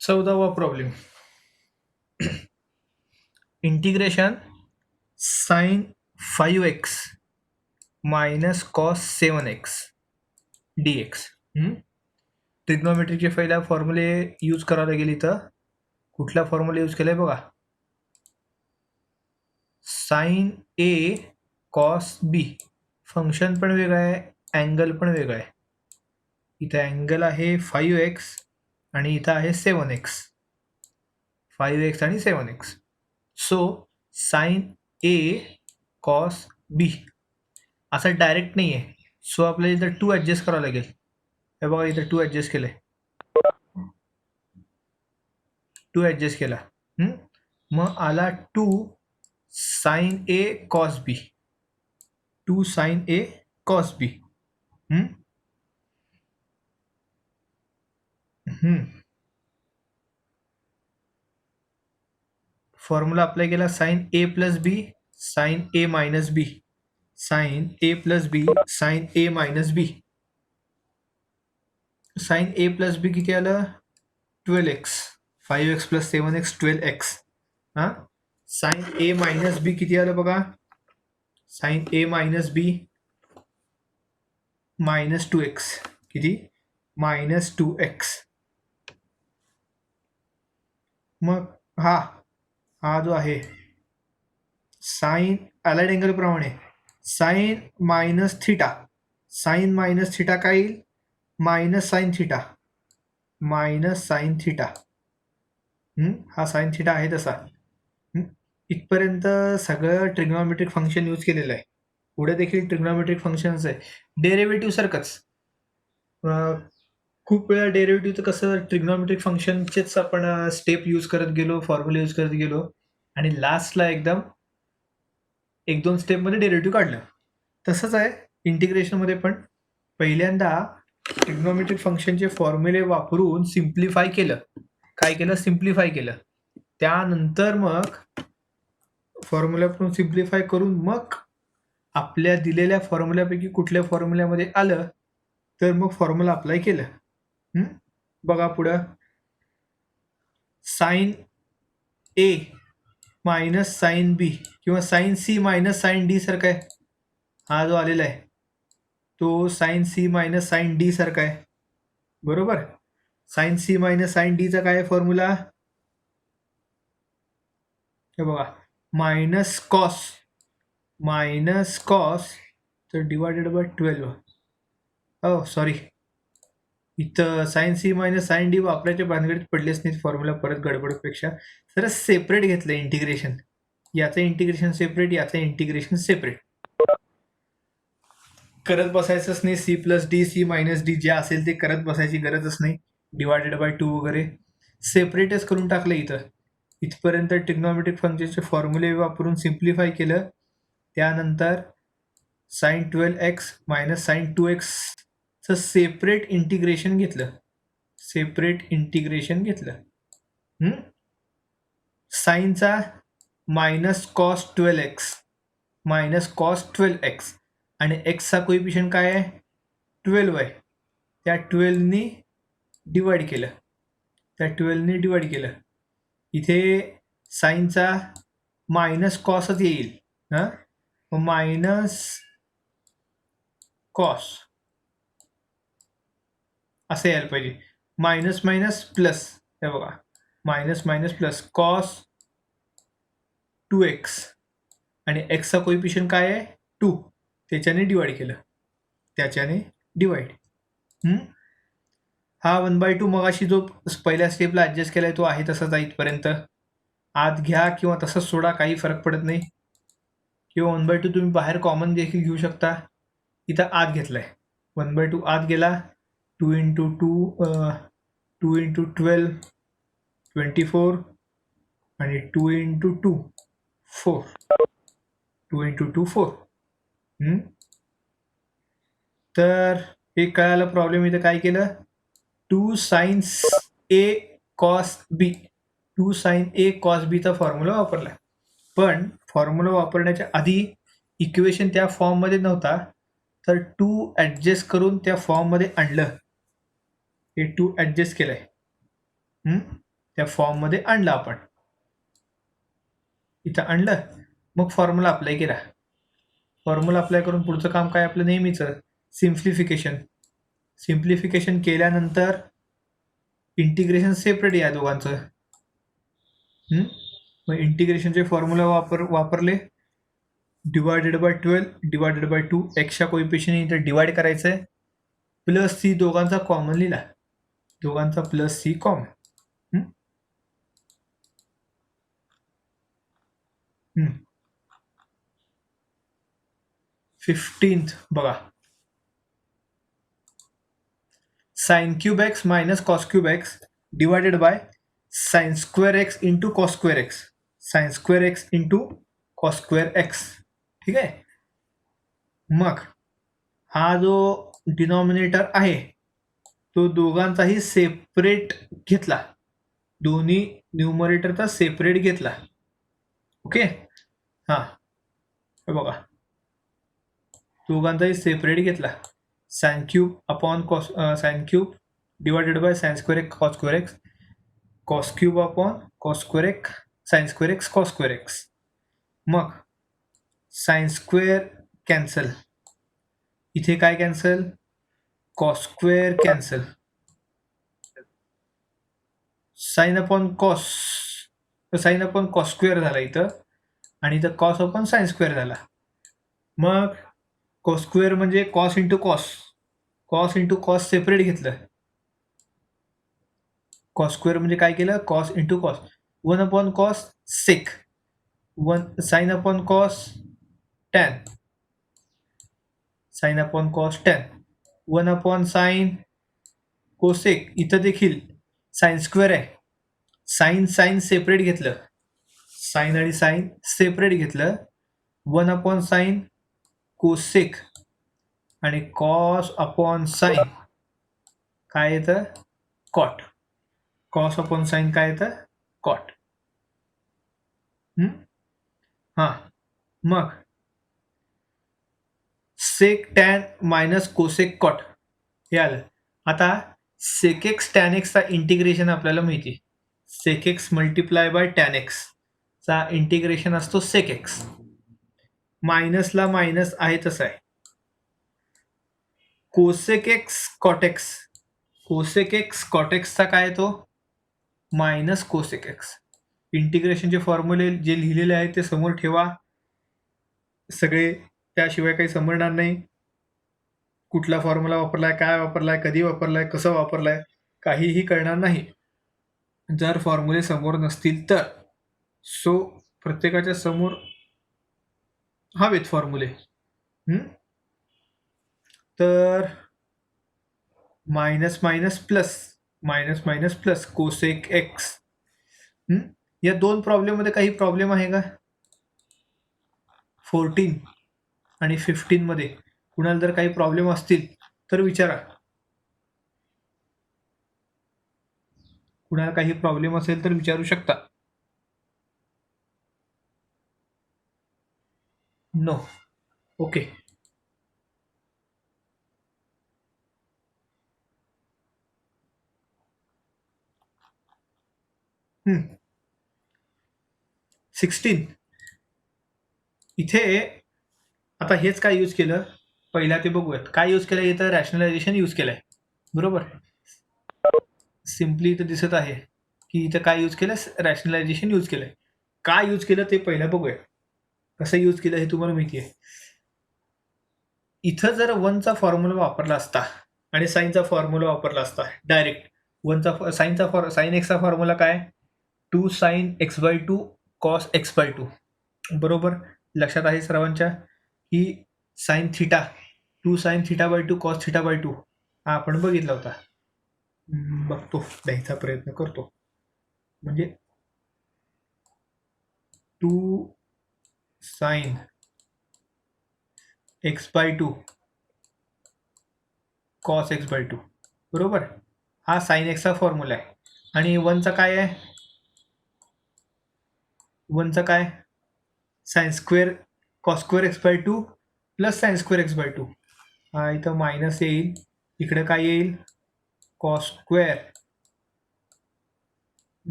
14वा problem. Integration sine 5x minus cos 7x dx. ट्रिग्नोमेट्रीचे पहिला formulae use करावे लागेल. इथं कुठला फॉर्म्युला यूज केलाय बघा. साइन ए कॉस बी. फंक्शन पण वेगळं आहे, अँगल पण वेगळं आहे. इथं अँगल आहे 5x आणि इथं आहे 7x. 5x आणि 7x. सो साइन ए कॉस बी असं डायरेक्ट नाही आहे. सो आपल्याला इथं 2 ॲडजस्ट करावं लागेल. हे बघा इथं 2 ॲडजस्ट केलं आहे. 2 ॲडजस्ट केला. मग आला 2 साइन ए कॉस बी. 2 साइन ए कॉस बी. फॉर्म्युला अप्लाय केला. Sign A plus B sign A minus B. Sign A plus B sign A minus B. Sign A plus बी किती आलं? 12x. 5x plus 7x 12x. हां. Sign A minus बी किती आलं बघा. Sine A minus B minus 2x. किती? Minus 2x. मग हा जो आहे साइन अलाइड अँगल प्रमाणे sine minus theta. Sine minus theta काय येईल? Minus sine theta. Minus sine theta. हा साइन थिटा आहे तसा. इथपर्यंत सगळं ट्रिग्नोमेट्रिक फंक्शन यूज केलेलं आहे. पुढे देखील ट्रिग्नोमेट्रिक फंक्शन्स आहे. डेरिव्हेटिव्ह सारखंच. खूप वेळा डेरिव्हेटिव्हचं कसं ट्रिग्नोमेट्रिक फंक्शनचेच आपण स्टेप यूज करत गेलो, फॉर्म्युला यूज करत गेलो आणि लास्टला एकदम 1-2 स्टेपमध्ये डेरिव्हेटिव्ह काढलं. तसंच आहे इंटिग्रेशनमध्ये पण. पहिल्यांदा ट्रिग्नोमेट्रिक फंक्शनचे फॉर्म्युले वापरून सिम्प्लिफाय केलं. काय केलं? सिम्प्लिफाय केलं. त्यानंतर मग फॉर्म्युल्यापासून सिम्प्लिफाय करून मग आपल्या दिलेल्या फॉर्म्युल्यापैकी कुठल्या फॉर्म्युल्यामध्ये आलं तर मग फॉर्म्युला अप्लाय केलं. बघा पुढं. Sine A minus sine B किंवा sine C minus sine D सारखा आहे. हा जो आलेला आहे तो sine C minus sine D सारखा आहे. बरोबर. साइन सी मायनस साइन डीचा काय फॉर्म्युला? हे बघा. मायनस कॉस तर डिवायडेड बाय 12. सॉरी. इथं sine C minus sine D वापरायच्या भानगडीत पडलेच नाहीत फॉर्म्युला परत गडबडपेक्षा. तर सेपरेट घेतलं इंटिग्रेशन. याचं इंटिग्रेशन सेपरेट, याचं इंटिग्रेशन सेपरेट. करत बसायचंच नाही. C plus D C minus D जे असेल ते करत बसायची गरजच नाही. डिवायडेड बाय 2 वगैरे सेपरेटच करून टाकलं. इथपर्यंत ट्रिग्नोमेट्रिक फंक्शनचे फॉर्म्युले वापरून सिम्प्लिफाय केलं. त्यानंतर sign 12x minus sign 2x चं सेपरेट इंटिग्रेशन घेतलं. साइनचा मायनस कॉस 12x आणि एक्सचा कोइफिशियंट काय आहे? 12 आहे. त्या 12नी डिवाइड केलं. इथे साइनचा मायनस कॉसच येईल. मायनस कॉस असं यायला पाहिजे. Minus minus plus. हे बघा. Minus minus plus cos 2x आणि एक्सचा कोइफिशियंट काय आहे? 2. त्याच्याने डिवाइड. हा 1/2 मगाशी जो पहिल्या स्टेपला ॲडजस्ट केलाय तो आहे तसाच आहे इथपर्यंत. आत घ्या किंवा तसंच सोडा, काही फरक पडत नाही. किंवा 1/2 तुम्ही बाहेर कॉमन देखील घेऊ शकता. इथं आत घेतलाय. 1/2 आत गेला. 2 × 2 × 12 24 आणि 2 × 2 4. 2 × 2 4. तर हे कळालं प्रॉब्लेम. इथं काय केलं? 2 साइन ए कॉस बी. 2 साइन ए कॉस बीचा फॉर्म्युला वापरला. पण फॉर्म्युला वापरण्याच्या आधी इक्वेशन त्या फॉर्ममध्ये नव्हता, तर 2 ॲडजस्ट करून त्या फॉर्ममध्ये आणलं. हे 2 ॲडजस्ट केलंय. या फॉर्ममध्ये आणलं आपण. इथं आणलं, मग फॉर्म्युला अप्लाय केला. फॉर्म्युला अप्लाय करून पुढचं काम काय आपलं नेहमीचं सिम्प्लिफिकेशन. सिम्प्लिफिकेशन केल्यानंतर इंटिग्रेशन सेपरेट या दोघांचं. मग इंटिग्रेशनचे फॉर्म्युला वापरले. डिवायडेड बाय 12 डिवायडेड बाय 2 एक्सच्या कोइफिशियंट इथं डिवाइड करायचं आहे. प्लस सी दोघांचा कॉमन लिहिला. दोघांचा प्लस सी कॉमन. 15th बघा, sine cube x minus cos cube x divided by sine square x into cos square x. Sine square x into cos square x. ठीक आहे. मग हा जो डिनॉमिनेटर आहे तो दोघांचाही सेपरेट घेतला. दोन्ही न्यूमरेटरचा सेपरेट घेतला. ओके. हां, बघा, दोघांचाही सेपरेट घेतला. Sine cube upon cos sine cube divided by sine square x cos square x. Cos cube upon cos square x sine square x cos square x. मग साइन स्क्वेअर कॅन्सल. इथे काय cancel? Cos square cancel. Sine upon cos, sign upon cos square झाला इथं, आणि इथं cos upon sine square झाला. मग cos square म्हणजे cos into cos. Cos into cos separate घेतलं. कॉस स्क्वेअर म्हणजे काय केलं? Cos into cos. 1 upon cos sec. 1 sine upon cos tan. Sine upon cos tan. 1 upon sine cosec. इथं देखील sine square आहे. साइन साइन सेपरेट घेतलं. Sine आणि sine separate घेतलं. 1 अपॉन साइन कोसेक आणि कॉस अपॉन साइन काय येतं? Cot. Cos upon sine काय येतं? कॉट. हां, मग sec tan minus cosec cot हे आलं. आता सेक एक्स टॅन एक्सचा इंटिग्रेशन आपल्याला माहिती. Sec x multiply by tan x चा इंटिग्रेशन असतो सेक एक्स. मायनसला मायनस आहे तसं आहे. Cosec x cot x. Cosec x cot एक्सचा काय येतो? Minus cosec x. इंटिग्रेशनचे फॉर्म्युले जे लिहिलेले आहेत ते समोर ठेवा सगळे, त्याशिवाय काही समजणार नाही. कुठला फॉर्म्युला वापरलाय, काय वापरलाय, कधी वापरलाय, कसं वापरलाय, काहीही कळणार नाही जर फॉर्म्युले समोर नसतील तर. सो प्रत्येकाच्या समोर हवेत फॉर्म्युले. तर minus minus plus, minus minus plus cosec x. या दोन प्रॉब्लेम मध्ये काही प्रॉब्लेम आहे का? 14 आणि 15 मध्ये कुणाला जर काही प्रॉब्लेम असतील तर विचारा. कुणाला काही प्रॉब्लेम असेल तर विचारू शकता. नो. ओके. हम्म. 16 इथे आता हेच काय यूज केलं पहिला ते बघूयात. काय यूज केलं इथं? रॅशनलायझेशन यूज केलंय. बरोबर. सिम्पली इथं दिसत आहे की इथं काय यूज केलं? रॅशनलायझेशन यूज केलंय. काय यूज केलं ते पहिला बघूया. कसं यूज केलं हे तुम्हाला माहिती आहे. इथं जर 1चा फॉर्म्युला वापरला असता आणि साइनचा फॉर्म्युला वापरला असता डायरेक्ट. 1चा साइन एक्सचा फॉर्म्युला काय? 2 sine x by 2 cos x by 2. बरोबर. लक्षात आहे सर्वांच्या की sine theta 2 sine theta by 2 cos theta by 2 हा आपण बघितला होता. बघतो, द्यायचा प्रयत्न करतो. म्हणजे 2 sine x by 2 cos x by 2. बरोबर. हा साइन एक्सचा फॉर्म्युला आहे. आणि 1चा काय आहे? 1चा काय? Sine square cos square x by 2 plus sine square x by 2. हा इथं मायनस येईल. इकडे काय येईल? Cos square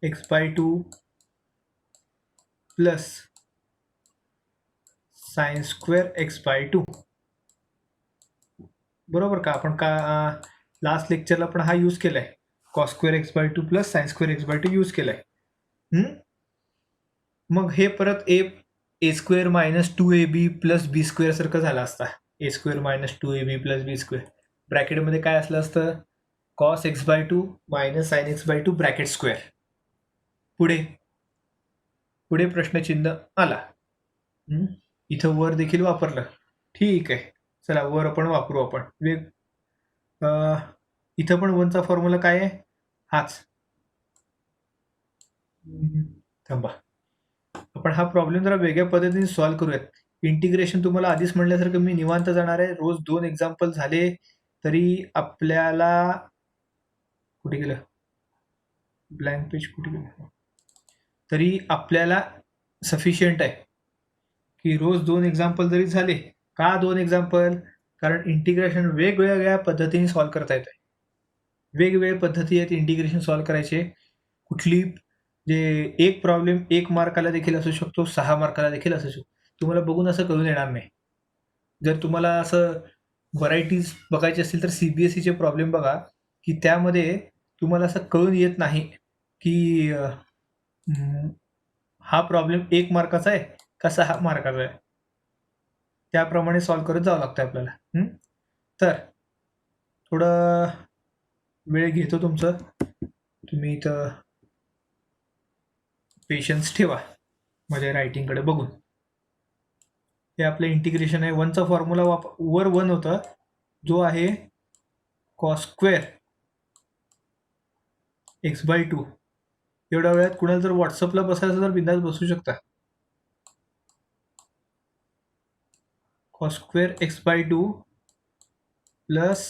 x/2 plus sin² x/2 बरोबर का? आपण का लास्ट लेक्चरला पण हा यूज केलाय, cos² x/2 plus sin² x/2 use केलाय. मग हे परत a² minus 2ab plus b² सारखं झालं असता. a² minus 2ab plus b². ब्रॅकेटमध्ये काय असलं असतं? cos x/2 minus sin x/2 bracket square. पुढे प्रश्नचिन्ह आला. इथं वर देखील वापरलं. ठीक आहे, चला वर आपण वापरू. आपण इथं पण वनचा फॉर्म्युला काय आहे? हाच. थांबा, आपण हा प्रॉब्लेम जरा वेगळ्या पद्धतीने सॉल्व्ह करूयात. इंटिग्रेशन तुम्हाला आधीच म्हणल्यासारखं मी निवांत जाणार आहे. रोज 2 एक्झाम्पल झाले तरी आपल्याला कुठे गेलं ब्लँक पेज, कुठे गेलं? तरी आपल्याला सफिशियंट आहे की रोज 2 एक्झाम्पल जरी झाले. का 2 एक्झाम्पल? कारण इंटिग्रेशन वेगवेगळ्या पद्धतीने सॉल्व्ह करता येते. वेगवेगळ्या पद्धती आहेत इंटिग्रेशन सॉल्व्ह करायचे. कुठली जे एक प्रॉब्लेम 1 मार्काला देखील असू शकतो, 6 मार्काला देखील असू शकतो. तुम्हाला बघून असं कळून येणार नाही. जर तुम्हाला असं व्हरायटीज बघायची असतील तर CBSEचे प्रॉब्लेम बघा, की त्यामध्ये तुम्हाला असं कळून येत नाही की हा प्रॉब्लेम 1 मार्काचा आहे का 6 मार्काचा आहे. त्याप्रमाणे सॉल्व्ह करत जावं लागतं आपल्याला. तर थोडं वेळ घेतो तुमचं. तुम्ही इथं पेशन्स ठेवा माझ्या रायटिंगकडे बघून. हे आपलं इंटिग्रेशन आहे. वनचा फॉर्म्युला वर 1 होता, जो आहे cos² x/2. एवढ्या वेळात कुणाला जर व्हॉट्सअपला बसायचं तर बिंदास बसू शकता. cos² x/2 plus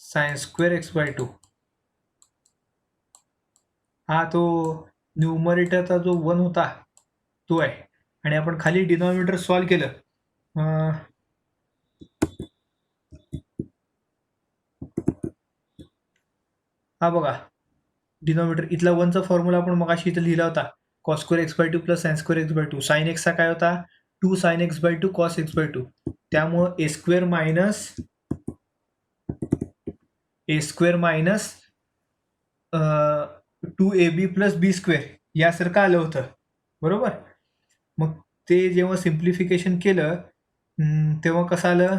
sin² x/2. हा तो न्यूमरेटरचा जो 1 होता तो आहे. आणि आपण खाली डिनॉमिनेटर सॉल्व्ह केलं. हा बघा डिनॉमिनेटर, इथला 1चा फॉर्म्युला आपण मगाशी इथं लिहिला होता, cos² x/2 plus sin² x/2. sin x चा काय होता? 2 sin x/2 cos x/2. त्यामुळं a² minus 2ab plus b² यासारखं आलं होतं, बरोबर? मग ते जेव्हा सिम्प्लिफिकेशन केलं तेव्हा कसं आलं?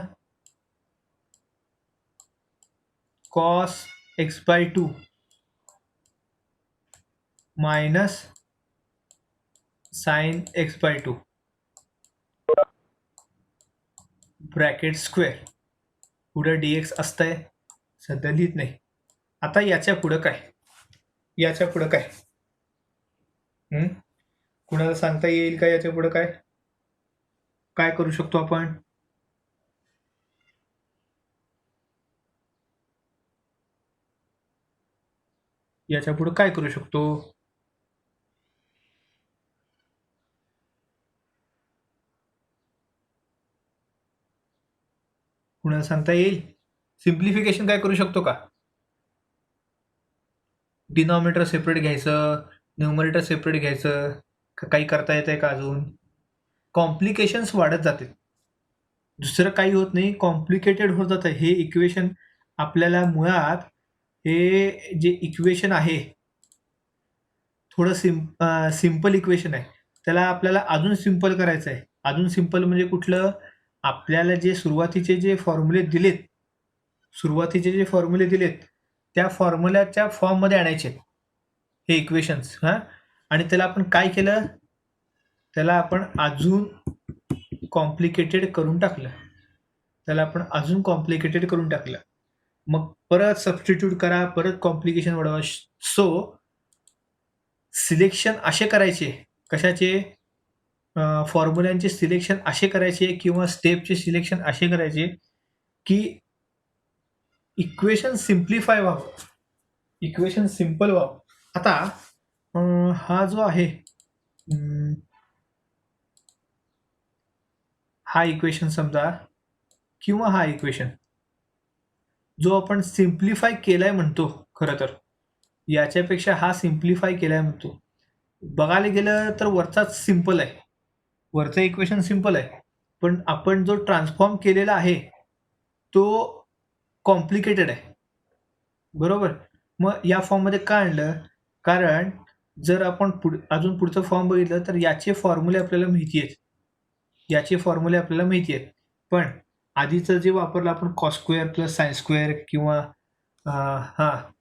cos x/2 minus sin x/2 bracket square. पुढं dx असतंय, सध्या लिहित नाही. आता याच्या पुढं काय? कुणाला सांगता येईल का याच्या पुढं काय करू शकतो आपण? याच्या पुढे काय करू शकतो? कुणाला सांगता येईल? सिम्प्लिफिकेशन काय करू शकतो का? डिनॉमिनेटर सेपरेट घ्यायचं, न्यूमरेटर सेपरेट घ्यायचं, काही करता येतंय का अजून? कॉम्प्लिकेशन्स वाढत जाते, दुसरं काही होत नाही, कॉम्प्लिकेटेड होत जातं. हे इक्वेशन आपल्याला मुळात हे जे इक्वेशन आहे थोडं सिम्पल इक्वेशन आहे, त्याला आपल्याला अजून सिम्पल करायचं आहे. अजून सिम्पल म्हणजे कुठलं? आपल्याला जे सुरुवातीचे जे फॉर्म्युले दिलेत त्या फॉर्म्युल्याच्या फॉर्ममध्ये आणायचे हे इक्वेशन्स. आणि त्याला आपण काय केलं? त्याला आपण अजून कॉम्प्लिकेटेड करून टाकलं. मग परत सबस्टिट्यूट करा, परत कॉम्प्लिकेशन वाढवा. सो सिलेक्शन असे करायचे, कशाचे? फॉर्म्युल्यांचे सिलेक्शन असे करायचे किंवा स्टेपचे सिलेक्शन असे करायचे की इक्वेशन सिम्प्लिफाय व्हावं, इक्वेशन सिम्पल व्हावं. आता हा जो आहे हा इक्वेशन समजा, किंवा हा इक्वेशन जो आपण सिम्प्लिफाय केलाय म्हणतो, खरं तर याच्यापेक्षा हा सिम्प्लिफाय केलाय म्हणतो. बघायला गेलं तर वरचाच सिम्पल आहे, वरचं इक्वेशन सिम्पल आहे, पण आपण जो ट्रान्सफॉर्म केलेला आहे तो कॉम्प्लिकेटेड आहे, बरोबर. मग या फॉर्ममध्ये का आणलं? कारण जर आपण अजून पुढचं फॉर्म बघितलं तर याचे फॉर्म्युले आपल्याला माहिती आहेत, पण आधीचं जे वापरलं आपण cos square plus sine square किंवा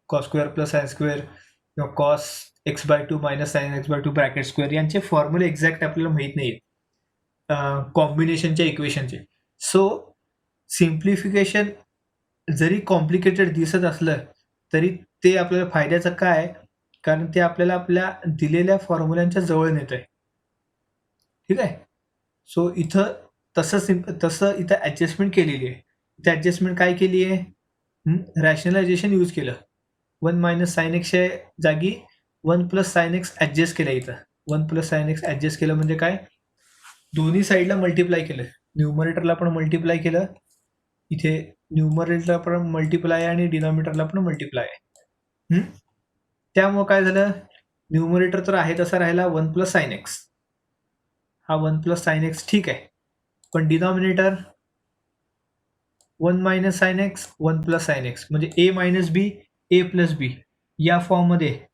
cos square plus sine square किंवा cos x/2 minus sine x/2 bracket square, यांचे फॉर्म्युले एक्झॅक्ट आपल्याला माहीत नाहीत कॉम्बिनेशनच्या इक्वेशनचे. सो सिम्प्लिफिकेशन जरी कॉम्प्लिकेटेड दिसत असलं तरी ते आपल्याला फायद्याचं काय? कारण ते आपल्याला आपल्या दिलेल्या फॉर्म्युल्यांच्या जवळ नेत आहे, ठीक आहे. सो इथं तसं इथं ॲडजस्टमेंट केलेली आहे. इथं ॲडजस्टमेंट काय केली आहे? रॅशनलायझेशन यूज केलं. 1 मायनस साइन एक्सच्या जागी 1 प्लस साइन एक्स ॲडजस्ट केलं. इथं 1 प्लस साइन एक्स ॲडजस्ट केलं म्हणजे काय? दोन्ही साईडला मल्टिप्लाय केलं. न्यूमरेटरला पण मल्टिप्लाय केलं, इथे न्यूमरेटरला पण मल्टिप्लाय आणि डिनॉमिनेटरला पण मल्टिप्लाय आहे. त्यामुळं काय झालं? न्यूमरेटर तर आहे तसा राहिला 1 प्लस साइन एक्स. हा 1 प्लस साइन एक्स ठीक आहे, पण denominator 1 minus sine x 1 plus sine x म्हणजे ए मायनस बी ए प्लस बी या फॉर्ममध्ये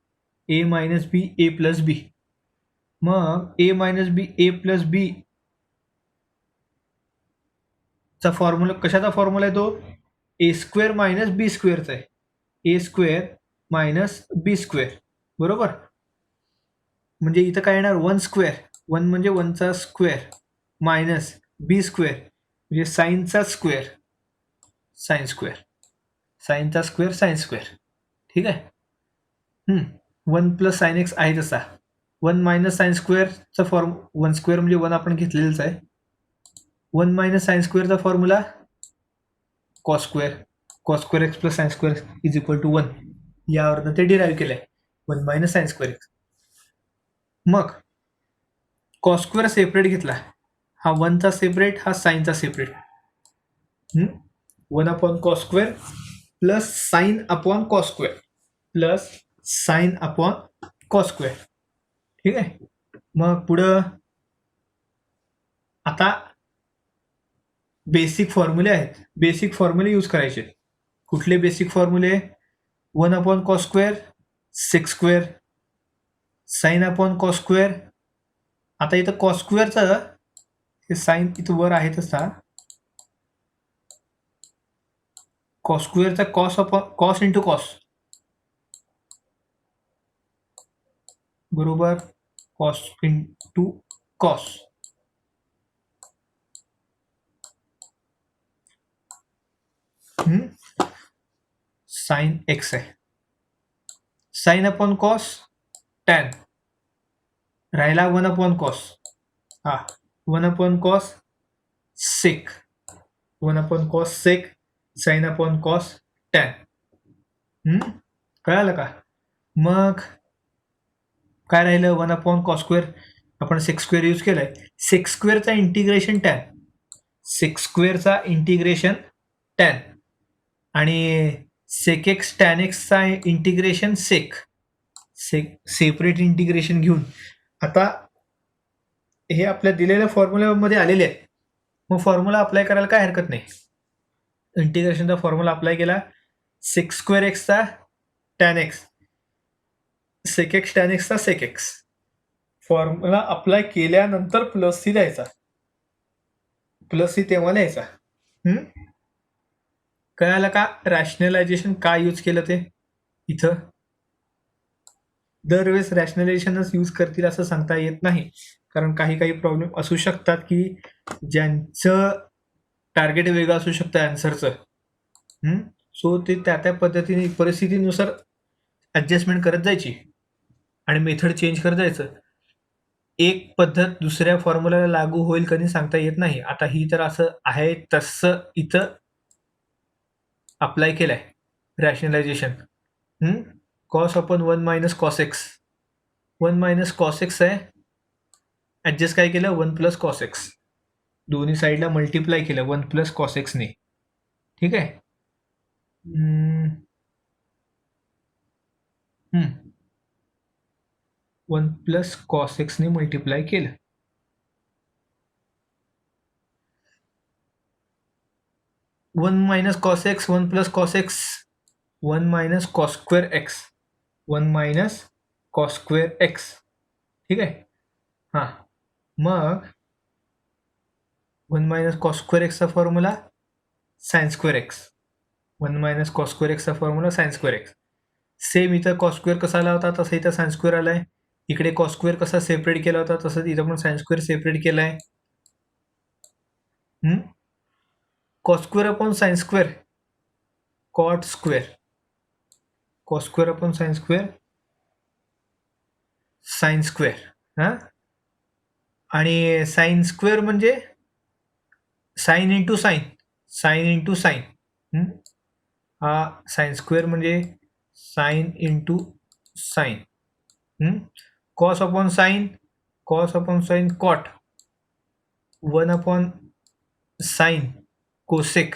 ए मायनस बी ए प्लस बी. मग ए मायनस बी ए प्लस बी चा फॉर्म्युला कशाचा फॉर्म्युला आहे? तो ए स्क्वेअर मायनस बी स्क्वेअरचा आहे. A square minus B square, बरोबर. म्हणजे इथं काय येणार? 1 स्क्वेअर, 1 म्हणजे 1चा स्क्वेअर मायनस बी स्क्वेअर म्हणजे साईनचा स्क्वेअर साइन स्क्वेअर, साईनचा स्क्वेअर साइन स्क्वेअर, ठीक आहे. 1 प्लस साइन एक्स आहे तसा. 1 मायनस साइन स्क्वेअरचा फॉर्म 1 स्क्वेअर म्हणजे 1 आपण घेतलेलंच आहे. 1 मायनस साइन स्क्वेअरचा formula cos square x plus sine square is equal to 1. यावरनं ते डिराईव्ह केलंय 1 मायनस साइन स्क्वेअर एक्स. मग कॉस स्क्वेअर सेपरेट घेतला, हा 1चा सेपरेट हा साईनचा separate. 1 upon cos square plus sine upon cos square plus sine upon cos square, ठीक आहे. मग पुढं आता बेसिक फॉर्म्युले आहेत, बेसिक फॉर्म्युले यूज करायचे. कुठले बेसिक फॉर्म्युले? 1 upon cos square sec square, sine upon cos square. आता इथं कॉस स्क्वेअरचं हे साइन इथं वर आहे तसा, कॉस स्क्वेअरचा cos upon cos into cos, बरोबर. Cos into cos, sine x आहे. साइन अपॉन कॉस टॅन राहिला 1 upon cos, 1 upon cos sec, 1 upon cos sec sine upon cos tan. कळालं का? मग काय राहिलं? 1 अपॉन कॉस स्क्वेअर, आपण सेक स्क्वेअर यूज केलाय. सेक स्क्वेअरचा इंटिग्रेशन टॅन, सेक स्क्वेअरचा इंटिग्रेशन टॅन आणि सेक एक्स टॅन एक्सचा इंटिग्रेशन सेक सेपरेट इंटिग्रेशन घेऊन आता हे आपल्या दिलेल्या फॉर्म्युल्यामध्ये आलेले आहेत. मग फॉर्म्युला अप्लाय करायला काय हरकत नाही. इंटिग्रेशनचा फॉर्म्युला अप्लाय केला, सेक स्क्वेअर एक्सचा tan x sec x tan एक्सचा सेक एक्स. फॉर्म्युला अप्लाय केल्यानंतर प्लस सी द्यायचा, प्लस सी तेव्हा लिहायचा. कळालं का? रॅशनलायझेशन का यूज केलं ते? इथं दरवेळेस रॅशनलायझेशनच यूज करतील असं सांगता येत नाही, कारण काही काही प्रॉब्लेम असू शकतात की ज्यांचं टार्गेट वेगळं असू शकतं आन्सरचं. सो ते त्या त्या पद्धतीने परिस्थितीनुसार ॲडजस्टमेंट करत जायची आणि मेथड चेंज करत जायचं. एक पद्धत दुसऱ्या फॉर्म्युलाला लागू होईल कधी सांगता येत नाही. आता ही तर असं आहे तसं इथं अप्लाय केलंय rationalisation. Cos upon 1 minus cos x, 1 minus cos x आहे, ॲडजस्ट काय केलं? 1 प्लस कॉस एक्स, दोन्ही साईडला मल्टिप्लाय केलं 1 प्लस कॉस एक्सने, ठीक आहे. 1 प्लस कॉस एक्सने मल्टिप्लाय केलं. 1 minus cos x 1 plus cos x 1 minus cos square x 1 minus cos square x. ठीक आहे. हां, मग 1 मायनस कॉस स्क्वेअर एक्सचा formula sine square x. 1 minus cos square एक्सचा formula sine square x. Same इथं cos square कसा आला होता तसं इथं साइन स्क्वेअर आलाय. इकडे कॉस स्क्वेअर कसा सेपरेट केला होता तसंच इथं पण साइन स्क्वेअर सेपरेट केलाय. Cos square upon sine square cot square. Cos square upon sine square sine square. हां, आणि साइन स्क्वेअर म्हणजे sine into sine. Sine into sine. हा साइन स्क्वेअर म्हणजे sine into sine. Cos upon sine cot. 1 upon sine cosec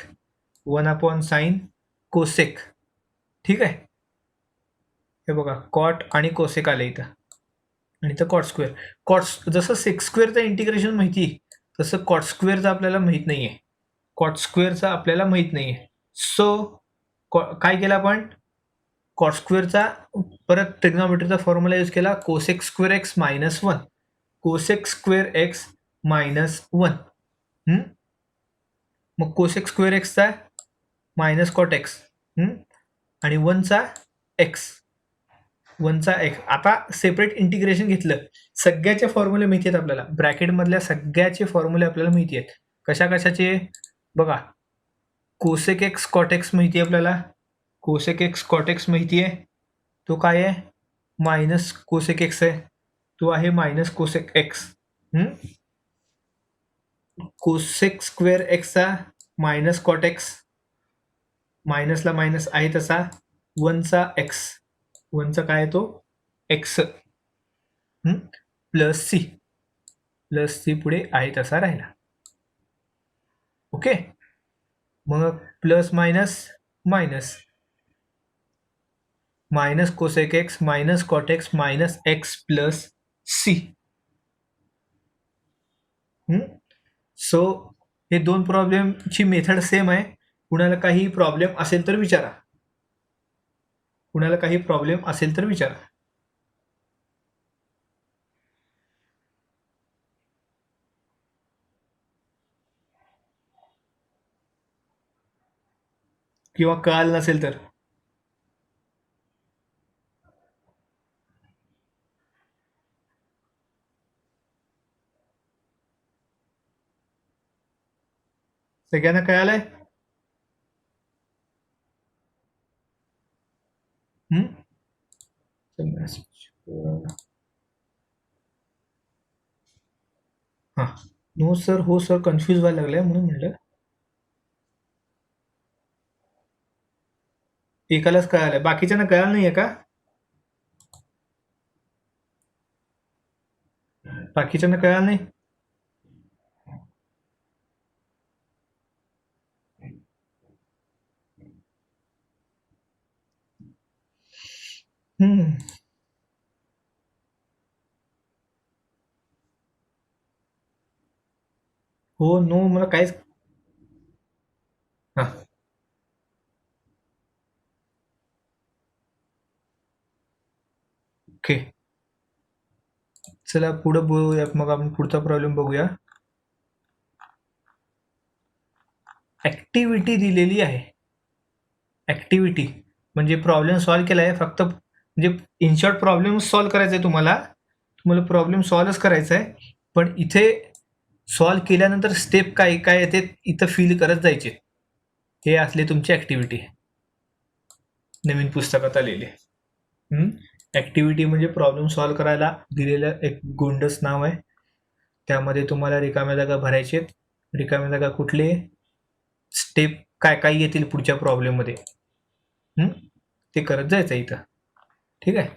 1 upon sine cosec. ठीक आहे. हे बघा cot आणि कोसेक आले इथं आणि इथं कॉट स्क्वेअर. जसं सेक स्क्वेअरचं इंटिग्रेशन माहिती तसं कॉट स्क्वेअरचं आपल्याला माहीत नाही आहे. कॉट स्क्वेअरचं आपल्याला माहीत नाही आहे. सो काय केलं आपण कॉट स्क्वेअरचा परत ट्रिग्नॉमेट्रीचा फॉर्म्युला यूज केला cosec square x minus 1. Cosec square x minus 1. मग कोसेक स्क्वेअर एक्सचा मायनस कॉट एक्स आणि 1चा एक्स. 1चा एक्स. आता सेपरेट इंटिग्रेशन घेतलं. सगळ्याचे फॉर्म्युले माहिती आहेत आपल्याला. ब्रॅकेटमधल्या सगळ्याचे फॉर्म्युले आपल्याला माहिती आहेत. कशा कशाचे बघा. कोसेक एक्स कॉट एक्स माहिती आहे आपल्याला. कोसेक एक्स कॉट एक्स माहिती आहे. तो काय आहे मायनस कोसेक एक्स आहे. तो आहे minus cosec x. Cosec square एक्सचा मायनस कॉट एक्स. मायनसला मायनस आहे तसा 1चा एक्स. 1चा काय आहे तो x plus C. Plus C पुढे आहे तसा राहिला. ओके. मग plus minus minus minus cosec x minus cot x minus x plus C. So हे दोन प्रॉब्लेमची मेथड सेम आहे. कुणाला काही प्रॉब्लेम असेल तर विचारा. कुणाला काही प्रॉब्लेम असेल तर विचारा. किंवा कळालं नसेल तर सगळ्यांना कळालंय. हां, नो सर हो सर कन्फ्यूज व्हायला लागलंय म्हणून म्हटलं. एकालाच कळालंय बाकीच्यांना कळालं नाहीये का. बाकीच्यांना कळालं नाही. हो नो मला काहीच. हां, ओके. चला पुढे बघूया. मग आपण पुढचा प्रॉब्लेम बघूया. ऍक्टिव्हिटी दिलेली आहे. ऍक्टिव्हिटी म्हणजे प्रॉब्लेम सॉल्व्ह केला आहे. फक्त म्हणजे इन शॉर्ट प्रॉब्लेम सॉल्व्ह करायचा आहे तुम्हाला. तुम्हाला प्रॉब्लेम सॉल्व्हच करायचा आहे. पण इथे सॉल्व्ह केल्यानंतर स्टेप काय काय येते इथं फील करत जायचे. हे असले तुमची ऍक्टिव्हिटी नवीन पुस्तकात आलेली. ऍक्टिव्हिटी म्हणजे प्रॉब्लेम सॉल्व्ह करायला दिलेलं एक गोंडस नाव आहे. त्यामध्ये तुम्हाला रिकाम्या जागा भरायचे आहेत. रिकाम्या जागा कुठले स्टेप काय काय येतील पुढच्या प्रॉब्लेममध्ये ते करत जायचं इथं. ठीक आहे.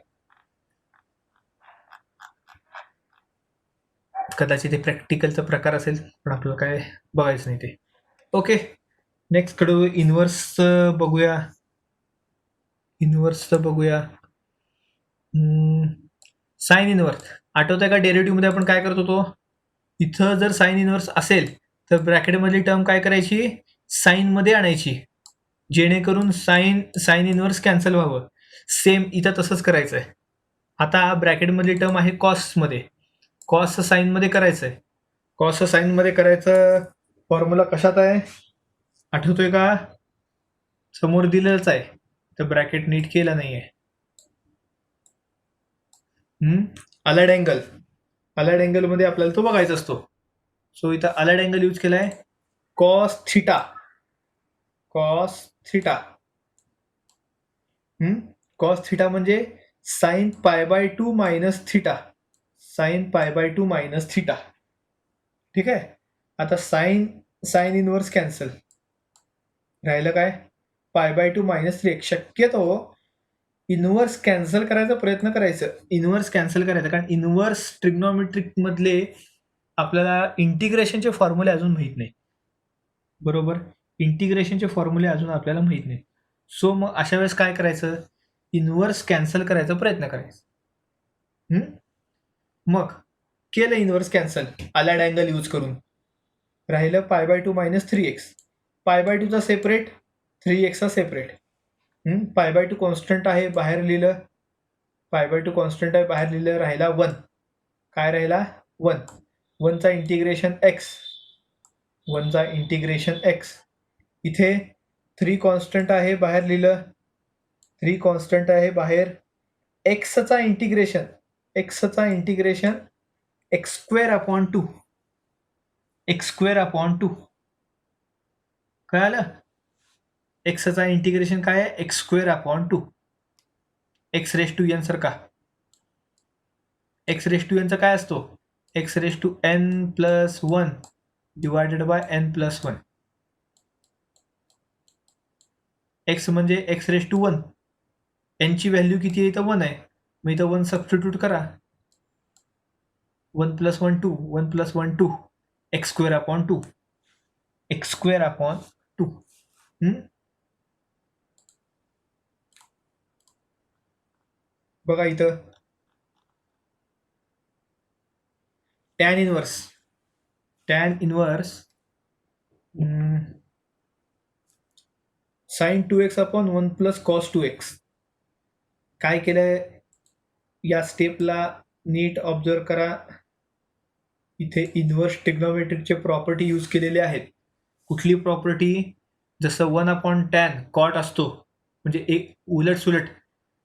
कदाचित ते प्रॅक्टिकलचा प्रकार असेल पण आपल्याला काय बघायचं नाही ते. ओके. नेक्स्ट कडे इनव्हर्स बघूया. इनव्हर्सचं बघूया. साइन इनवर्स आठवतंय का? डेरिव्हेटिव्हमध्ये आपण काय करत होतो? इथं जर साइन इनवर्स असेल तर ब्रॅकेटमधली टर्म काय करायची? साईनमध्ये आणायची, जेणेकरून साइन साइन इनवर्स कॅन्सल व्हावं. सेम इथं तसंच करायचं आहे. आता ब्रॅकेटमधली टर्म आहे कॉसमध्ये, कॉस साईनमध्ये करायचं आहे. कॉस साईनमध्ये करायचं फॉर्म्युला कशात आहे आठवतोय का? समोर दिलेलंच आहे, तर ब्रॅकेट नीट केलं नाहीये. अलाइड अँगल, अलाइड अँगलमध्ये आपल्याला तो बघायचा असतो. सो इथं अलाइड अँगल यूज केलाय, cos theta. Cos theta, cos theta म्हणजे sine pi by 2 minus theta. Sine pi by 2 minus theta. ठीक आहे. आता साइन साइन इनवर्स कॅन्सल राहिलं काय? पाय बाय 2 मायनस 3. शक्यतो इनवर्स कॅन्सल करायचा प्रयत्न करायचं, इनवर्स कॅन्सल करायचं, कारण इनवर्स ट्रिग्नॉमेट्रिक मधले आपल्याला इंटिग्रेशनचे फॉर्म्युले अजून माहित नाही. बरोबर, इंटिग्रेशनचे फॉर्म्युले अजून आपल्याला माहित नाही. सो मग अशा वेळेस काय करायचं? इनवर्स कॅन्सल करायचा प्रयत्न करायचा. मग केलं inverse cancel allied angle use करून. राहिलं pi by 2 minus 3x. Pi by 2चा सेपरेट, 3xचा सेपरेट. पाय बाय 2 कॉन्स्टंट आहे, बाहेर लिहिलं. पाय बाय 2 कॉन्स्टंट आहे, बाहेर लिहिलं. राहिला 1. काय राहिला? 1. 1चा इंटिग्रेशन x, 1चा इंटिग्रेशन x. इथे 3 कॉन्स्टंट आहे, बाहेर लिहिलं. 3 कॉन्स्टंट आहे बाहेर. एक्सचा इंटिग्रेशन, एक्सचा integration x square upon 2, x square upon 2. कळालं? एक्सचा इंटिग्रेशन काय आहे? X square upon 2. X raise to n सारखा. एक्स रेस टू एनचा काय असतो? X raise to n plus 1 divided by n plus 1. X म्हणजे एक्स रेस टू 1. एनची व्हॅल्यू किती आहे? इथं 1 आहे. मग इथं 1 सबस्टिट्यूट करा. 1 plus 1 2, 1 plus 1 2, x square upon 2, x square upon 2. बघा इथं tan inverse, tan inverse sine 2x upon 1 plus cos 2x. काय केलंय या स्टेपला? नीट ऑब्झर्व करा. इथे इनवर्स ट्रिग्नोमेट्रिकचे प्रॉपर्टी यूज केलेले आहेत. कुठली प्रॉपर्टी? जसं 1 अपॉन टॅन कॉट असतो, म्हणजे एक उलट सुलट,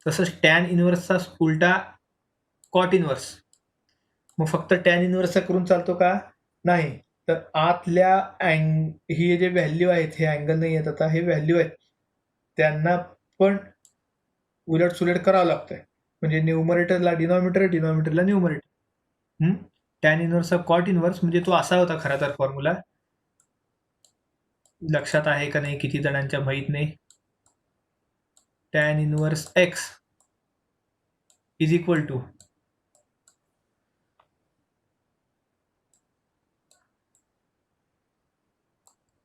तसंच टॅन इनवर्सचा उलटा कॉट इनवर्स. मग फक्त टॅन इनवर्सचा करून चालतो का? नाही. तर आतल्या ही जे व्हॅल्यू आहेत, हे अँगल नाही आहेत, आता हे व्हॅल्यू आहेत, त्यांना पण उलट सुलट करावं लागतंय. म्हणजे न्यूमरेटरला डिनॉमिनेटर, डिनॉमिनेटरला न्यूमरेटर. टॅन इनवर्सचा कॉट इनवर्स म्हणजे तो असा होता खरा तर फॉर्म्युला. लक्षात आहे का नाही किती जणांच्या माहित नाही. Tan inverse x is equal to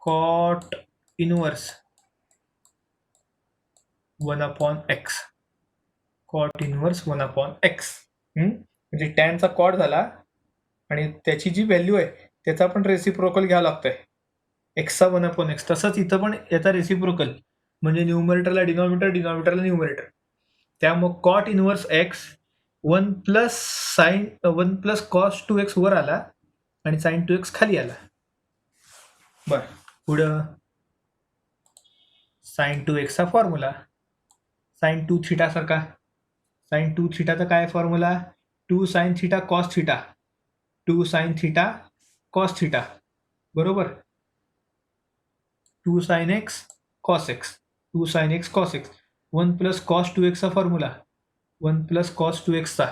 cot inverse 1 upon x. Cot inverse 1 upon x. म्हणजे टॅनचा कॉट झाला आणि त्याची जी व्हॅल्यू आहे त्याचा पण रेसिप्रोकल घ्यावं लागतंय, एक्सचा 1 अपॉन एक्स. तसंच इथं पण याचा रेसिप्रोकल, म्हणजे न्यूमरेटरला डिनॉमिनेटर, डिनॉमिनेटरला न्यूमरेटर. त्यामुळे cot inverse x 1 plus sine 1 plus cos 2x वर आला आणि साइन 2x खाली आला. बरं, पुढं साइन 2x चा फॉर्म्युला साइन 2 थिटा सारखा. साइन 2 थिटाचा काय formula? 2 sine theta cos theta, 2 sine theta cos theta. बरोबर. 2 sine x cos x, 2 sine x cos x. 1 plus cos 2x चा फॉर्म्युला, 1 प्लस कॉस 2x चा,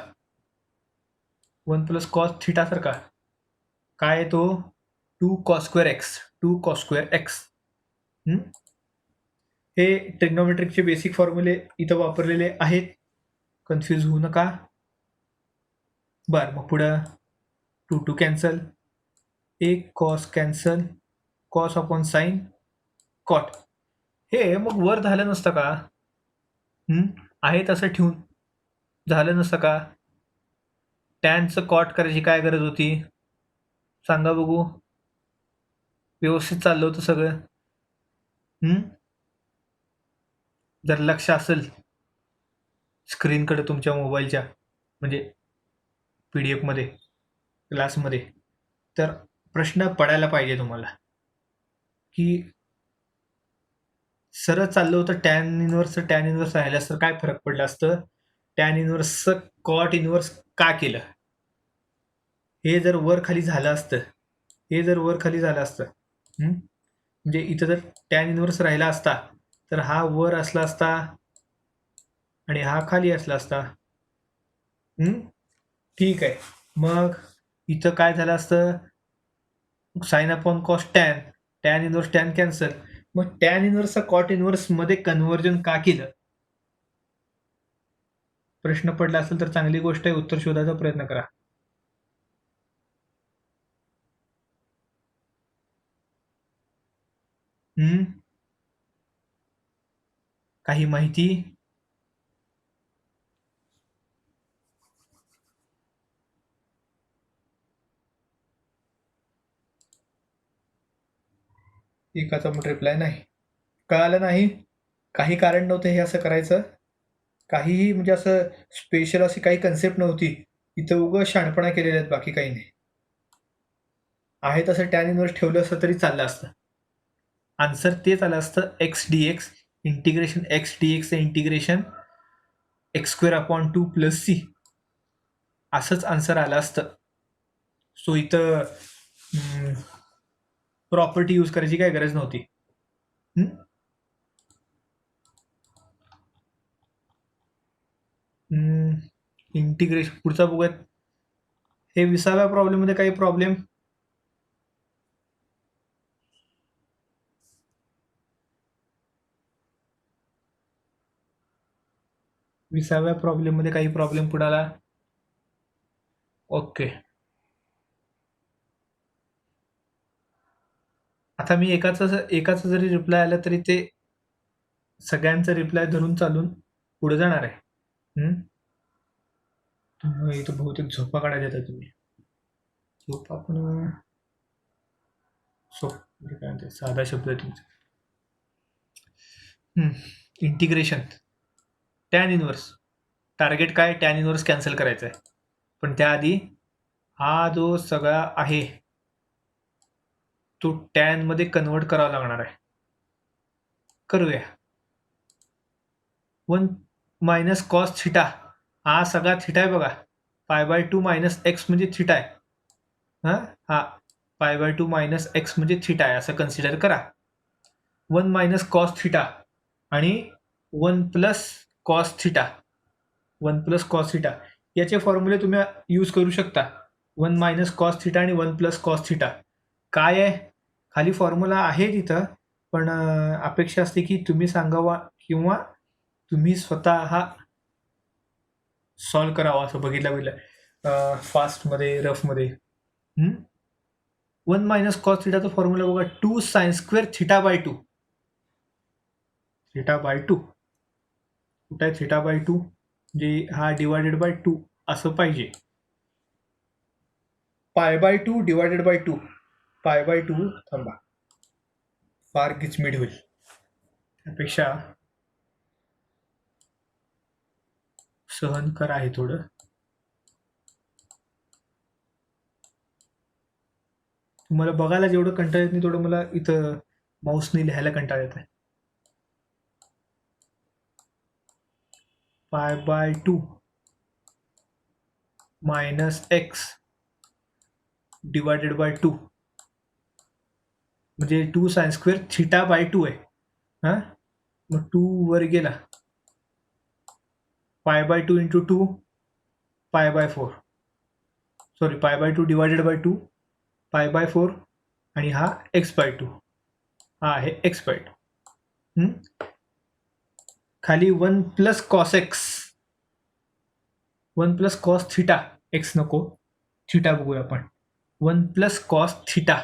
1 प्लस कॉस थिटा सारखा. काय आहे तो? 2 cos square x, 2 cos square x. हे ट्रिग्नोमेट्रिकचे basic फॉर्म्युले इथं वापरलेले आहेत, कन्फ्यूज होऊ नका. बरं, मग पुढं 2 2 कॅन्सल, एक cos cancel, cos upon sine cot. हे मग वर झालं नसतं का? आहे तसं ठेवून झालं नसतं का? टॅनचं कॉट करायची काय गरज होती? सांगा बघू. व्यवस्थित चाललं होतं सगळं. जर लक्ष असेल स्क्रीनकडे तुमच्या मोबाईलच्या, म्हणजे PDF मध्ये, क्लासमध्ये, तर प्रश्न पडायला पाहिजे तुम्हाला की सरळ चाललं होतं टॅन इन्व्हर्स राहिलं असतं काय फरक पडला असतं? टॅन इन्व्हर्सचं कॉट इन्व्हर्स का केलं? हे जर वर खाली झालं असतं, म्हणजे इथं जर टॅन इन्व्हर्स राहिला असता तर हा वर असला असता आणि हा खाली असला असता. ठीक आहे. मग इथं काय झालं असतं? Sine upon cos tan inverse tan cancel. मग टॅन इन्व्हर्सचा कॉट इन्व्हर्स मध्ये कन्व्हर्जन का केलं? प्रश्न पडला असेल तर चांगली गोष्ट आहे, उत्तर शोधायचा प्रयत्न करा. काही माहिती? एकाचा पण रिप्लाय नाही. कळालं नाही? काही कारण नव्हतं हे असं करायचं. काहीही म्हणजे असं स्पेशल अशी काही कन्सेप्ट नव्हती. इथं उगं शहाणपणा केलेले आहेत, बाकी काही नाही. आहे तसं टॅन इन्व्हर्स ठेवलं असतं तरी चाललं असतं. आन्सर तेच आलं असतं, x D x, integration x D x integration x square upon 2 plus C, असंच आन्सर आलं असतं. सो इथं प्रॉपर्टी यूज करायची काय गरज नव्हती. इंटिग्रेशन पुढचा बघूयात. हे 20व्या प्रॉब्लेम मध्ये काही प्रॉब्लेम? विसाव्या प्रॉब्लेम मध्ये काही प्रॉब्लेम पुढाला? ओके. आता मी एकाचा जरी रिप्लाय आला तरी ते सगळ्यांचा रिप्लाय धरून चालून पुढे जाणार आहे. इथं बहुतेक झोपा काढायला येतात तुम्ही. झोपा पण म्हणजे काय म्हणते, साधा शब्द आहे तुमचा. इंटिग्रेशन टॅन इन्व्हर्स, टार्गेट काय? टॅन इन्व्हर्स कॅन्सल करायचं आहे. पण त्याआधी हा जो सगळा आहे तो टॅन मध्ये कन्वर्ट करावा लागणार आहे. करूया. 1 मायनस कॉस थिटा, हा सगळा थिटा आहे बघा. π/2 मायनस एक्स म्हणजे थिटा आहे. हा π/2 मायनस एक्स म्हणजे थिटा आहे असं कन्सिडर करा. 1 मायनस कॉस थिटा आणि 1 plus cos theta, 1 plus cos theta याचे फॉर्म्युले तुम्ही यूज करू शकता. 1 मायनस कॉस थिटा आणि 1 प्लस कॉस थिटा काय आहे? खाली फॉर्म्युला आहे तिथं, पण अपेक्षा असते की तुम्ही सांगावा किंवा तुम्ही स्वतः सॉल्व करावा. असं बघितलं फास्टमध्ये, रफमध्ये. 1 मायनस कॉस थिटाचा फॉर्म्युला बघा, 2 sine square theta by 2. Theta by 2 कुठं आहे? थिटा बाय 2 जे हा डिवायडेड बाय 2 असं पाहिजे. π/2 डिवायडेड बाय 2. π/2 थांबा, फार गिचमीड होईल. त्यापेक्षा सहन करा आहे थोडं. तुम्हाला बघायला जेवढं कंटाळ येत नाही तेवढं मला इथं माऊसने लिहायला कंटाळ येत आहे. π/2 मायनस एक्स डिवायडेड बाय 2 म्हणजे 2 साइन स्क्वेअर थिटा बाय 2 आहे. मग 2 वर गेला, π/2 इंटू 2 π/4, सॉरी π/2 डिवायडेड बाय 2 π/4 आणि हा x/2, हा आहे x/2. खाली 1 plus cos x, 1 plus cos theta, x नको थिटा बघूया आपण. 1 plus cos theta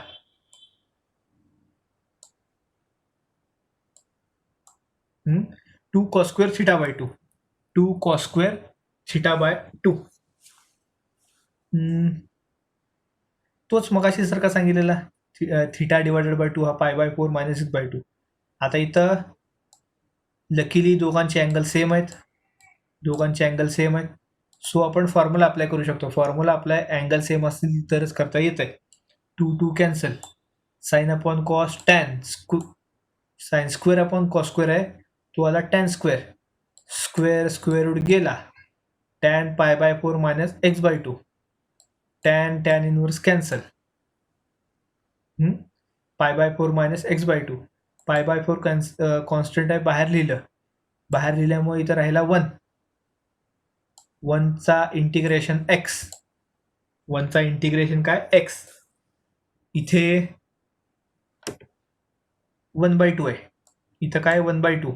2 cos square theta by 2, 2 cos square θ/2. तोच मगाशी सारखा सांगितलेला θ/2 हा π/4 - 6/2. आता इथं लकीली दोघांचे अँगल सेम आहेत. सो आपण फॉर्म्युला अप्लाय करू शकतो. फॉर्म्युला अप्लाय अँगल सेम असतील तरच करता येत आहे. 2 cancel. Sine upon cos tan sine square upon cos square आहे, तो आला टॅन स्क्वेअर. स्क्वेअर रूट गेला. Tan π/4 - x/2. Tan inverse cancel. π/4 - x/2. π/4 constant आहे, बाहेर लिहिल्यामुळे इथं राहिला 1. 1चा इंटिग्रेशन x. 1चा इंटिग्रेशन काय x. इथे 1/2 आहे. इथं काय 1/2.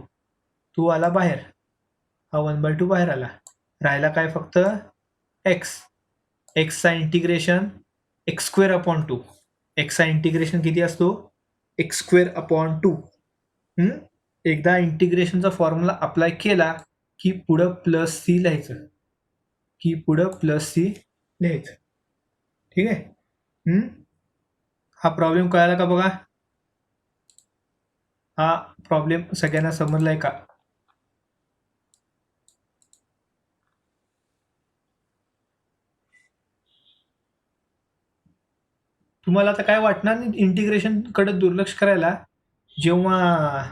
तो आला बाहेर. हा 1/2 बाहेर आला. राहिला काय फक्त x. चा इंटिग्रेशन x²/2. चा इंटिग्रेशन किती असतो? x²/2. एकदा इंटिग्रेशनचा फॉर्म्युला अप्लाय केला की पुढं प्लस सी लिहायचं. ठीक आहे. हा प्रॉब्लेम कळाला का बघा? हा प्रॉब्लेम सगळ्यांना समजलाय का? तुम्हाला आता काय वाटणार नाही इंटिग्रेशन कडे दुर्लक्ष करायला, जेव्हा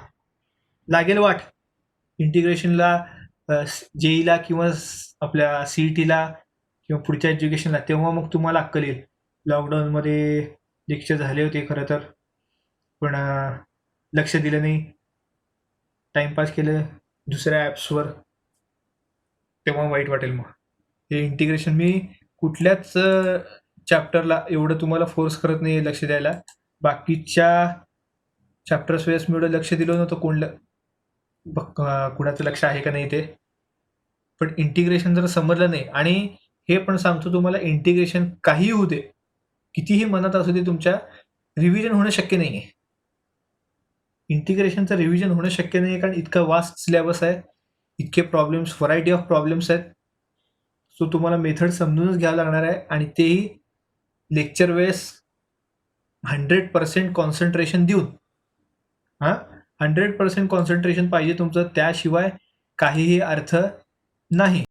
लागेल वाट इंटिग्रेशनला जेईला किंवा आपल्या सीईटीला किंवा पुढच्या एज्युकेशनला, तेव्हा मग तुम्हाला अक्कल येईल. लॉकडाऊनमध्ये लेक्चर झाले होते खरं तर, पण लक्ष दिलं नाही, टाइमपास केलं दुसऱ्या ॲप्सवर, तेव्हा वाईट वाटेल. मग हे इंटिग्रेशन मी कुठल्याच चॅप्टरला एवढं तुम्हाला फोर्स करत नाही लक्ष द्यायला. बाकीच्या चॅप्टर्स वेळेस मी एवढं लक्ष दिलं नव्हतं. कुणाचं लक्ष आहे का नाही ते, पण इंटिग्रेशन जर समजलं नाही, आणि हे पण सांगतो तुम्हाला, इंटिग्रेशन काही होऊ दे, कितीही मनात असू दे तुमच्या, रिव्हिजन होणं शक्य नाही आहे. इंटिग्रेशनचं रिव्हिजन होणं शक्य नाही, कारण इतका वास्ट सिलेबस आहे, इतके प्रॉब्लेम्स, व्हरायटी ऑफ प्रॉब्लेम्स आहेत. सो तुम्हाला मेथड समजूनच घ्यावं लागणार आहे, आणि तेही लेक्चर वेळेस 100% कॉन्सन्ट्रेशन देऊन. 100% कॉन्सन्ट्रेशन पाहिजे तुमचं, त्याशिवाय काहीही अर्थ नाही.